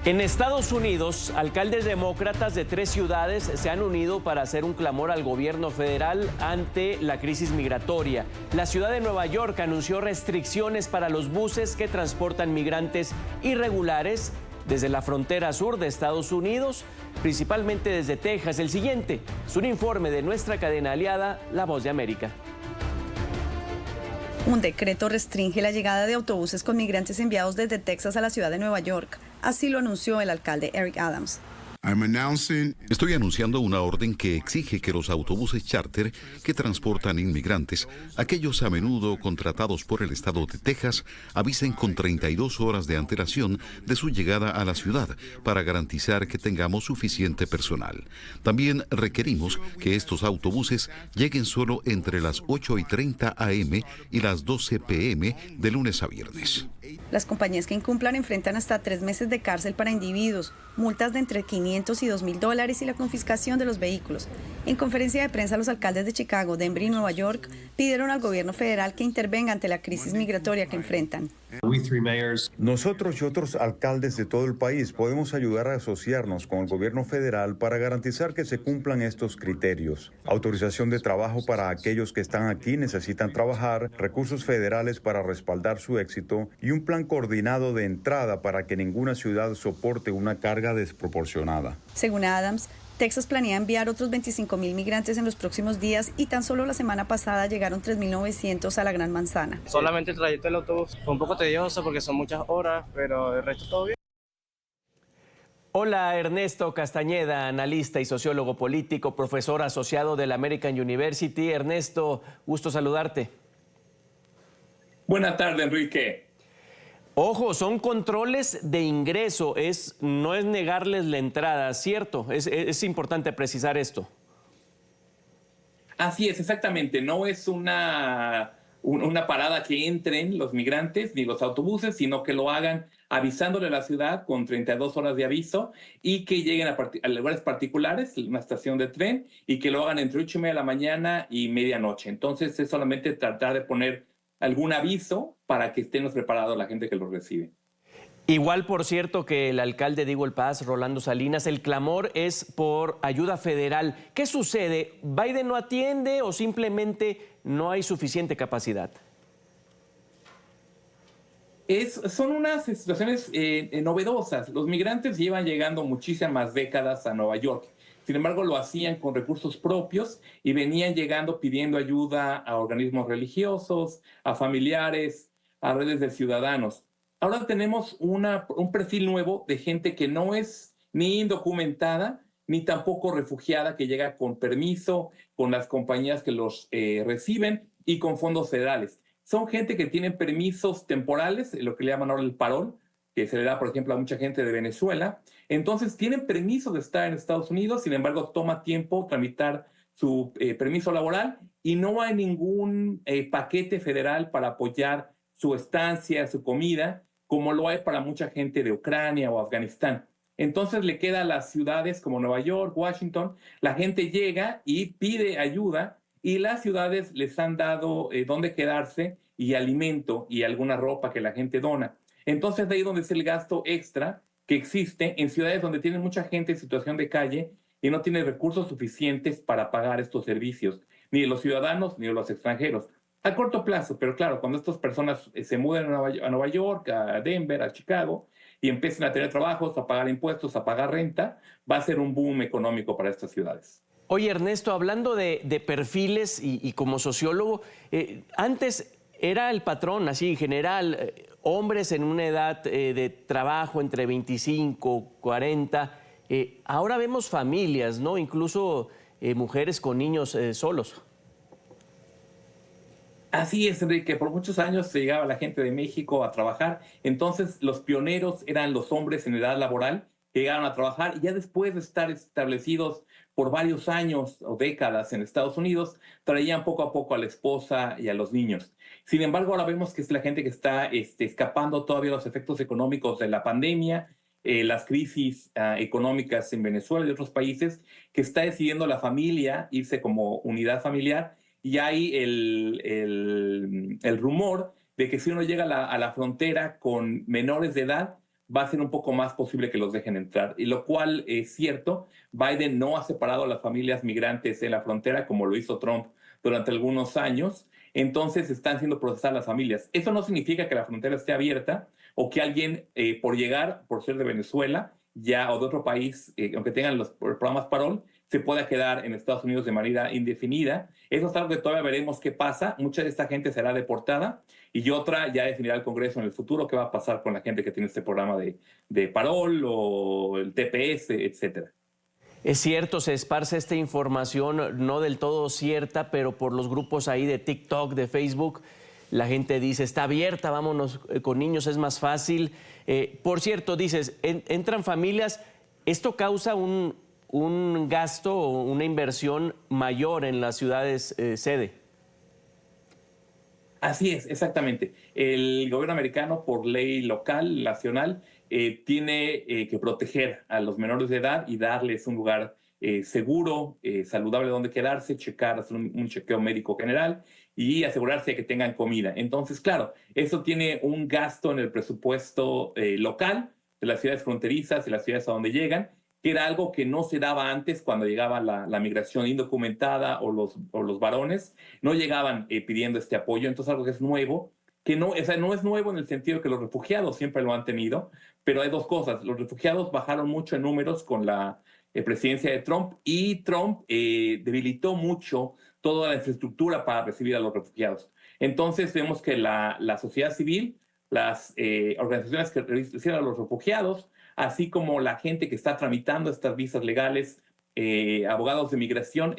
En Estados Unidos, alcaldes demócratas de 3 ciudades se han unido para hacer un clamor al gobierno federal ante la crisis migratoria. La ciudad de Nueva York anunció restricciones para los buses que transportan migrantes irregulares desde la frontera sur de Estados Unidos, principalmente desde Texas. El siguiente es un informe de nuestra cadena aliada, La Voz de América. Un decreto restringe la llegada de autobuses con migrantes enviados desde Texas a la ciudad de Nueva York. Así lo anunció el alcalde Eric Adams. Estoy anunciando una orden que exige que los autobuses charter que transportan inmigrantes, aquellos a menudo contratados por el estado de Texas, avisen con 32 horas de antelación de su llegada a la ciudad para garantizar que tengamos suficiente personal. También requerimos que estos autobuses lleguen solo entre las 8:30 a.m. y las 12 p.m. de lunes a viernes. Las compañías que incumplan enfrentan hasta 3 meses de cárcel para individuos, multas de entre $500 y $2,000 y la confiscación de los vehículos. En conferencia de prensa, los alcaldes de Chicago, Denver y Nueva York pidieron al gobierno federal que intervenga ante la crisis migratoria que enfrentan. Nosotros y otros alcaldes de todo el país podemos ayudar a asociarnos con el gobierno federal para garantizar que se cumplan estos criterios. Autorización de trabajo para aquellos que están aquí y necesitan trabajar, recursos federales para respaldar su éxito y un plan coordinado de entrada para que ninguna ciudad soporte una carga desproporcionada. Según Adams, Texas planea enviar otros 25,000 migrantes en los próximos días y tan solo la semana pasada llegaron 3,900 a la Gran Manzana. Solamente el trayecto del autobús fue un poco tedioso porque son muchas horas, pero el resto todo bien. Hola, Ernesto Castañeda, analista y sociólogo político, profesor asociado de la American University. Ernesto, gusto saludarte. Buenas tardes, Enrique. Ojo, son controles de ingreso, no es negarles la entrada, ¿cierto? Es importante precisar esto. Así es, exactamente. No es una parada que entren los migrantes ni los autobuses, sino que lo hagan avisándole a la ciudad con 32 horas de aviso y que lleguen a lugares particulares, una estación de tren, y que lo hagan entre 8:30 de la mañana y medianoche. Entonces es solamente tratar de poner algún aviso para que estemos preparados la gente que lo recibe. Igual, por cierto, que el alcalde de Eagle Pass, Rolando Salinas, el clamor es por ayuda federal. ¿Qué sucede? ¿Biden no atiende o simplemente no hay suficiente capacidad? Son unas situaciones novedosas. Los migrantes llevan llegando muchísimas décadas a Nueva York. Sin embargo, lo hacían con recursos propios y venían llegando pidiendo ayuda a organismos religiosos, a familiares, a redes de ciudadanos. Ahora tenemos un perfil nuevo de gente que no es ni indocumentada ni tampoco refugiada, que llega con permiso, con las compañías que los reciben y con fondos federales. Son gente que tienen permisos temporales, lo que le llaman ahora el parol, que se le da, por ejemplo, a mucha gente de Venezuela. Entonces, tienen permiso de estar en Estados Unidos, sin embargo, toma tiempo tramitar su permiso laboral y no hay ningún paquete federal para apoyar su estancia, su comida, como lo hay para mucha gente de Ucrania o Afganistán. Entonces, le queda a las ciudades como Nueva York, Washington, la gente llega y pide ayuda y las ciudades les han dado dónde quedarse y alimento y alguna ropa que la gente dona. Entonces, de ahí donde es el gasto extra que existe en ciudades donde tienen mucha gente en situación de calle y no tiene recursos suficientes para pagar estos servicios, ni de los ciudadanos ni de los extranjeros. A corto plazo, pero claro, cuando estas personas se mudan a Nueva York, a Denver, a Chicago, y empiecen a tener trabajos, a pagar impuestos, a pagar renta, va a ser un boom económico para estas ciudades. Oye, Ernesto, hablando de perfiles y como sociólogo, antes era el patrón, así en general, hombres en una edad de trabajo entre 25, 40. Ahora vemos familias, ¿no? Incluso mujeres con niños solos. Así es, Enrique. Por muchos años se llegaba la gente de México a trabajar. Entonces, los pioneros eran los hombres en edad laboral que llegaron a trabajar y ya después de estar establecidos por varios años o décadas en Estados Unidos, traían poco a poco a la esposa y a los niños. Sin embargo, ahora vemos que es la gente que está escapando todavía los efectos económicos de la pandemia, las crisis económicas en Venezuela y otros países, que está decidiendo la familia irse como unidad familiar. Y hay el rumor de que si uno llega a la frontera con menores de edad, va a ser un poco más posible que los dejen entrar. Y lo cual es cierto, Biden no ha separado a las familias migrantes en la frontera como lo hizo Trump durante algunos años. Entonces están siendo procesadas las familias. Eso no significa que la frontera esté abierta o que alguien por llegar, por ser de Venezuela ya o de otro país, aunque tengan los programas Parol, se pueda quedar en Estados Unidos de manera indefinida. Eso es algo que todavía veremos qué pasa. Mucha de esta gente será deportada y otra ya definirá el Congreso en el futuro qué va a pasar con la gente que tiene este programa de Parol o el TPS, etcétera. Es cierto, se esparce esta información no del todo cierta, pero por los grupos ahí de TikTok, de Facebook, la gente dice, está abierta, vámonos con niños, es más fácil. Por cierto, dices, entran familias, esto causa un gasto o una inversión mayor en las ciudades sede. Así es, exactamente. El gobierno americano, por ley local, nacional, tiene que proteger a los menores de edad y darles un lugar seguro, saludable donde quedarse, checar, hacer un chequeo médico general y asegurarse de que tengan comida. Entonces, claro, eso tiene un gasto en el presupuesto local de las ciudades fronterizas y las ciudades a donde llegan, que era algo que no se daba antes cuando llegaba la migración indocumentada o los varones, no llegaban pidiendo este apoyo. Entonces, algo que es nuevo, que no, o sea, no es nuevo en el sentido que los refugiados siempre lo han tenido, pero hay dos cosas. Los refugiados bajaron mucho en números con la presidencia de Trump y Trump debilitó mucho toda la infraestructura para recibir a los refugiados. Entonces, vemos que la sociedad civil, las organizaciones que reciben a los refugiados, así como la gente que está tramitando estas visas legales, abogados de migración,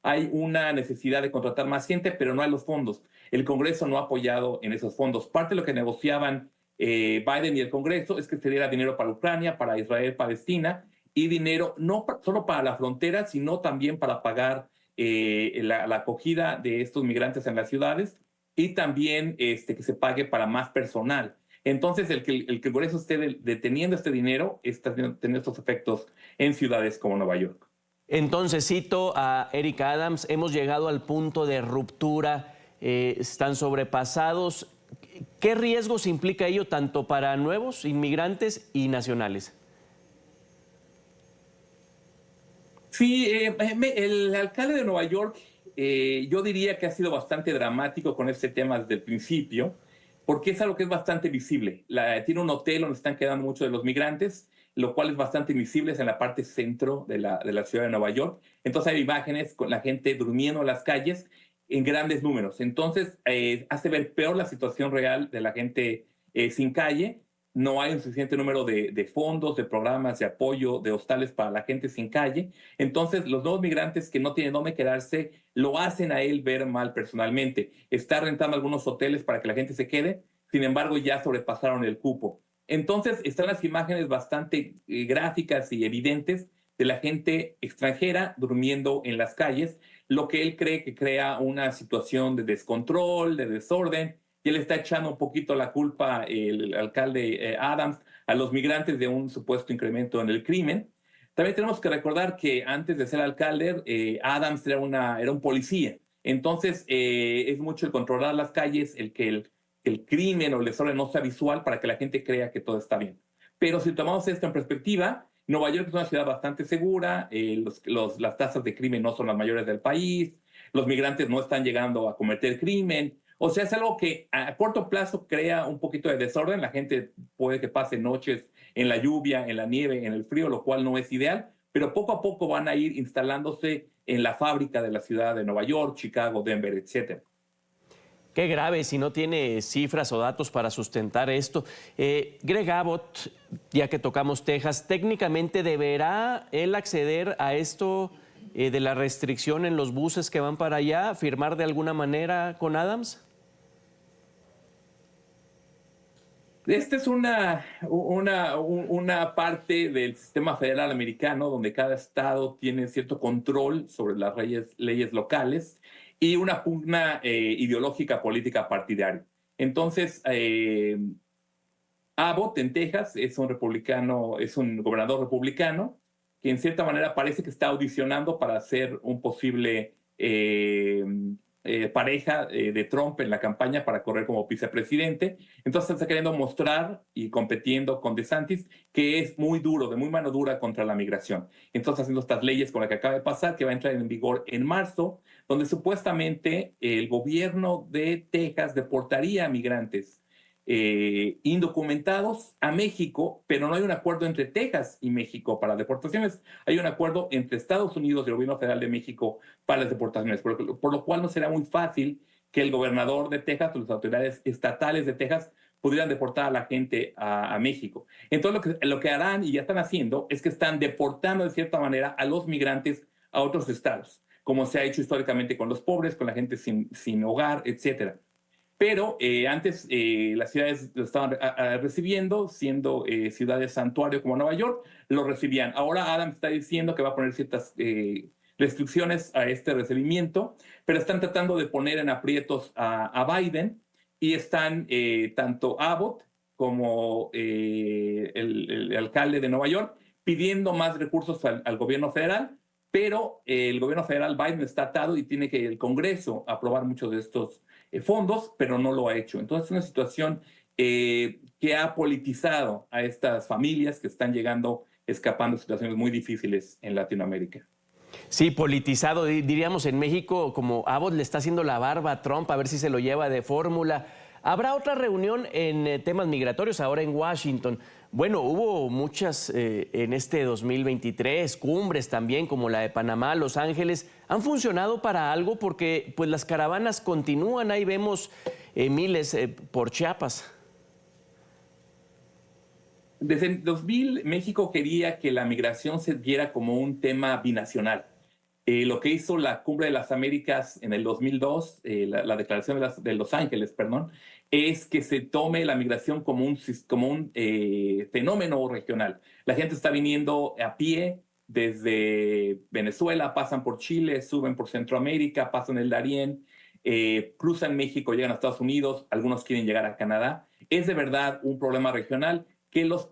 hay una necesidad de contratar más gente, pero no hay los fondos. El Congreso no ha apoyado en esos fondos. Parte de lo que negociaban Biden y el Congreso es que se diera dinero para Ucrania, para Israel, Palestina, y dinero no solo para la frontera, sino también para pagar la acogida de estos migrantes en las ciudades y también que se pague para más personal. Entonces, el que el Congreso esté deteniendo este dinero está teniendo estos efectos en ciudades como Nueva York. Entonces, cito a Eric Adams, hemos llegado al punto de ruptura, están sobrepasados. ¿Qué riesgos implica ello tanto para nuevos inmigrantes y nacionales? Sí, el alcalde de Nueva York, yo diría que ha sido bastante dramático con este tema desde el principio, porque es algo que es bastante visible. Tiene un hotel donde están quedando muchos de los migrantes, lo cual es bastante visible, es en la parte centro de la ciudad de Nueva York. Entonces hay imágenes con la gente durmiendo en las calles en grandes números. Entonces hace ver peor la situación real de la gente sin calle. No hay un suficiente número de fondos, de programas de apoyo, de hostales para la gente sin calle. Entonces, los nuevos migrantes que no tienen dónde quedarse lo hacen a él ver mal personalmente. Está rentando algunos hoteles para que la gente se quede, sin embargo, ya sobrepasaron el cupo. Entonces, están las imágenes bastante gráficas y evidentes de la gente extranjera durmiendo en las calles, lo que él cree que crea una situación de descontrol, de desorden. Y él está echando un poquito la culpa, el alcalde Adams, a los migrantes de un supuesto incremento en el crimen. También tenemos que recordar que antes de ser alcalde, Adams era un policía. Entonces, es mucho el controlar las calles, el que el crimen o el desorden no sea visual para que la gente crea que todo está bien. Pero si tomamos esto en perspectiva, Nueva York es una ciudad bastante segura, las tasas de crimen no son las mayores del país, los migrantes no están llegando a cometer crimen. O sea, es algo que a corto plazo crea un poquito de desorden. La gente puede que pase noches en la lluvia, en la nieve, en el frío, lo cual no es ideal, pero poco a poco van a ir instalándose en la fábrica de la ciudad de Nueva York, Chicago, Denver, etc. Qué grave si no tiene cifras o datos para sustentar esto. Greg Abbott, ya que tocamos Texas, técnicamente deberá él acceder a esto de la restricción en los buses que van para allá, firmar de alguna manera con Adams. Esta es una parte del sistema federal americano donde cada estado tiene cierto control sobre las leyes locales y una pugna ideológica política partidaria. Entonces, Abbott en Texas es un gobernador republicano que en cierta manera parece que está audicionando para ser un posible pareja de Trump en la campaña para correr como vicepresidente. Entonces está queriendo mostrar y compitiendo con DeSantis que es muy duro, de muy mano dura contra la migración. Entonces haciendo estas leyes con la que acaba de pasar, que va a entrar en vigor en marzo, donde supuestamente el gobierno de Texas deportaría a migrantes indocumentados a México, pero no hay un acuerdo entre Texas y México para deportaciones. Hay un acuerdo entre Estados Unidos y el gobierno federal de México para las deportaciones, por lo cual no será muy fácil que el gobernador de Texas o las autoridades estatales de Texas pudieran deportar a la gente a México. Entonces lo que harán, y ya están haciendo, es que están deportando de cierta manera a los migrantes a otros estados, como se ha hecho históricamente con los pobres, con la gente sin hogar, etcétera. Pero antes las ciudades lo estaban recibiendo, siendo ciudades santuario como Nueva York, lo recibían. Ahora Adams está diciendo que va a poner ciertas restricciones a este recibimiento, pero están tratando de poner en aprietos a Biden y están tanto Abbott como el alcalde de Nueva York pidiendo más recursos al gobierno federal, pero el gobierno federal, Biden, está atado y tiene que el Congreso aprobar muchos de estos fondos, pero no lo ha hecho. Entonces es una situación que ha politizado a estas familias que están llegando, escapando de situaciones muy difíciles en Latinoamérica. Sí, politizado, diríamos en México, como Abbott le está haciendo la barba a Trump, a ver si se lo lleva de fórmula. Habrá otra reunión en temas migratorios ahora en Washington. Bueno, hubo muchas en este 2023, cumbres también, como la de Panamá, Los Ángeles. ¿Han funcionado para algo? Porque pues las caravanas continúan, ahí vemos miles por Chiapas. Desde el 2000, México quería que la migración se viera como un tema binacional. Lo que hizo la Cumbre de las Américas en el 2002, la Declaración de Los Ángeles, perdón, es que se tome la migración como un fenómeno regional. La gente está viniendo a pie desde Venezuela, pasan por Chile, suben por Centroamérica, pasan el Darién, cruzan México, llegan a Estados Unidos, algunos quieren llegar a Canadá. Es de verdad un problema regional que los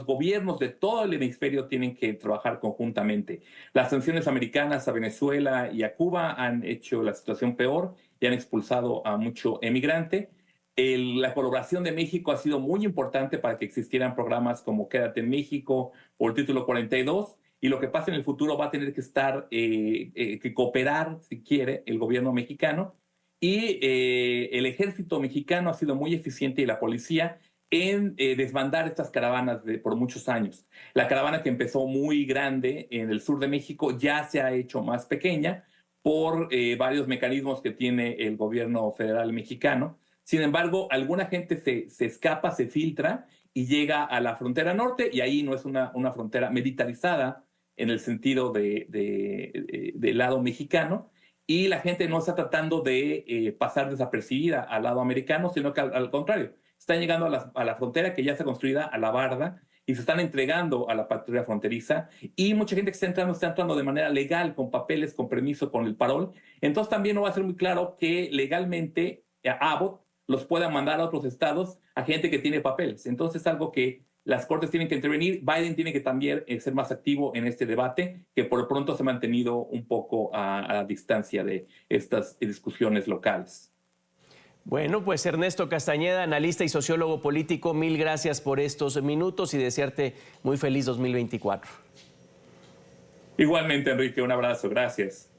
gobiernos de todo el hemisferio tienen que trabajar conjuntamente. Las sanciones americanas a Venezuela y a Cuba han hecho la situación peor y han expulsado a mucho emigrante. La colaboración de México ha sido muy importante para que existieran programas como Quédate en México o el Título 42, y lo que pasa en el futuro va a tener que cooperar, si quiere, el gobierno mexicano. Y el ejército mexicano ha sido muy eficiente, y la policía, en desbandar estas caravanas por muchos años. La caravana que empezó muy grande en el sur de México ya se ha hecho más pequeña por varios mecanismos que tiene el gobierno federal mexicano. Sin embargo, alguna gente se escapa, se filtra y llega a la frontera norte, y ahí no es una frontera militarizada en el sentido del lado mexicano, y la gente no está tratando de pasar desapercibida al lado americano, sino que al contrario, están llegando a la frontera que ya está construida a la barda y se están entregando a la patrulla fronteriza, y mucha gente que está entrando de manera legal, con papeles, con permiso, con el parol. Entonces también no va a ser muy claro que legalmente Abbott los pueda mandar a otros estados a gente que tiene papeles. Entonces es algo que las cortes tienen que intervenir. Biden tiene que también ser más activo en este debate, que por lo pronto se ha mantenido un poco a la distancia de estas discusiones locales. Bueno, pues Ernesto Castañeda, analista y sociólogo político, mil gracias por estos minutos y desearte muy feliz 2024. Igualmente, Enrique, un abrazo. Gracias.